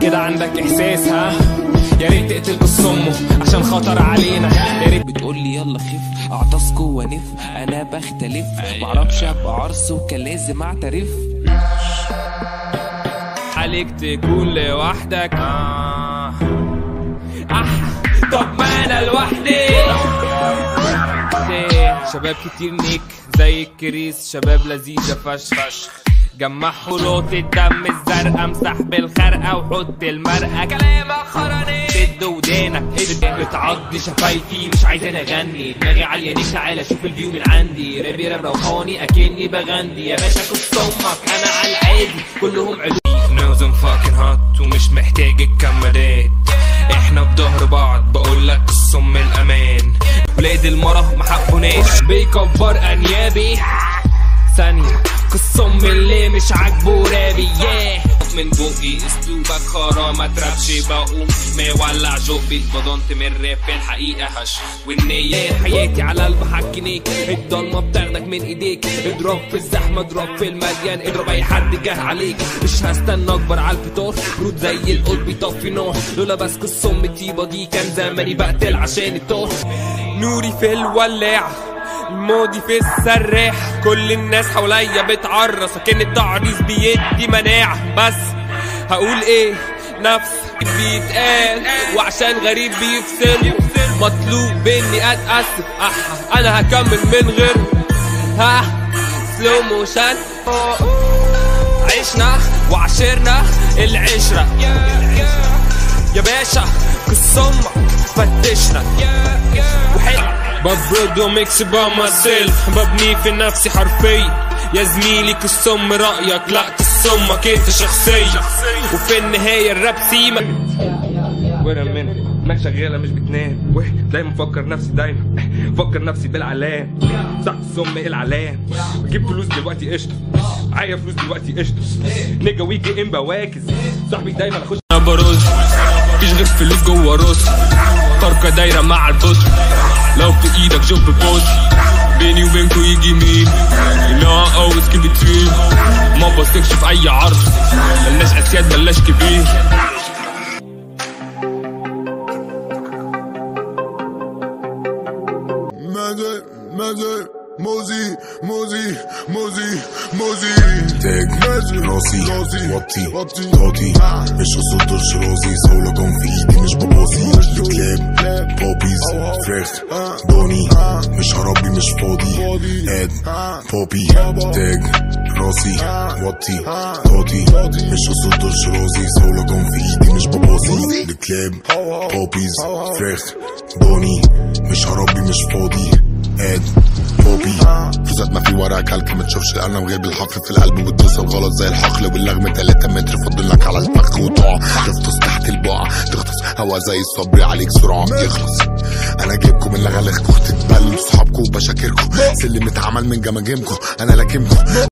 كده عندك احساس ها؟ يا ريت تقتل قص امه عشان خطر علينا. يا ريت بتقولي يلا خف اعطس جوه نف، انا بختلف معرفش ابقى عرس وكان لازم اعترف. عليك تكون لوحدك طب ما انا لوحدي. شباب كتير نيك زي الكريس، شباب لذيذة فشخ. جمع حروف الدم الزرقاء، امسح بالخرقة وحط المرقة. كلامك خراني سد ودانك بتعض شفايفي، مش عايز انا اغني دماغي عالية نيك. تعالى شوف الفيو من عندي، رابي راب روحاني اكني بغندي. يا باشا كنت امك انا على العادي كلهم علوم. نوزن فاكن هات ومش محتاج الكمادات، احنا في ظهر بعض بقولك الصم الامان. ولاد المرة محبوناش بيكبر انيابي ثانية كالصم اللي مش عاجبه رابي. من بوقي اسلوبك خرا ما ترابش، بقوم مولع جوبي بضنت من راب في الحقيقة هش. والنية حياتي على البحكنيك، الضلمة بتاخدك من ايديك. اضرب في الزحمة اضرب في المليان، اضرب اي حد جه عليك. مش هستنى اكبر على الفطار، رود زي القلب بيطفي نار. لولا بس الصم الطيبة دي كان زماني بقتل عشان الطار. نوري في الولاعة الماضي في السراح، كل الناس حواليا بتعرس لكن التعريس بيدي مناعة. بس هقول ايه نفس بيتقال، وعشان غريب بيفصل مطلوب اني اتأسف. انا هكمل من غير سلو موشن. عشنا وعشرنا العشرة يا باشا كالصمة فتشنا. ببرد وميكس بمثل ببني في نفسي حرفيا. يا زميلي كالصم رأيك لا كالصمك انت شخصية. وفي النهاية الراب سيمة. وانا منها دماغ شغالة مش بتنام، دايما فكر نفسي فكر نفسي بالعلام. صح الصم ايه العلام؟ بجيب فلوس دلوقتي قشطة، معايا فلوس دلوقتي قشطة. نيجا ويجي ام بواكز صاحبي دايما اخش. انا برز مفيش غير فلوس جوه راسي، فرقة دايرة مع البوس. لو في ايدك جوب بوس، بيني وبينكو يجي مين؟ لا always keep it real، ما بثقش في اي عرض، ملناش اسياد بلاش كبير. تاج راسي وطي ضاطي، مش قصة رازي صولكم في ايدي مش بباصي. الكلاب بوبيز فراخ دوني، مش هربي مش فاضي اد بوبي. تاج راسي وطي ضاطي، مش قصة رازي صولكم في ايدي مش بباصي. الكلاب بوبيز فراخ دوني، مش هربي مش فاضي اد بوبي. فزات ما في ورا كلك ما تشوفش القلم غير بالحفر في القلب، وبتوصل غلط زي الحقل واللغم 3 متر فضلك على الفخ وتقع. تغطس تحت البقع تغطس هوا زي الصبر عليك سرعة يخلص. انا جايبكم من لغلخكم تتبلوا صحابكم وبشاكركم، سلم اتعمل من جماجمكم انا لاكمكم.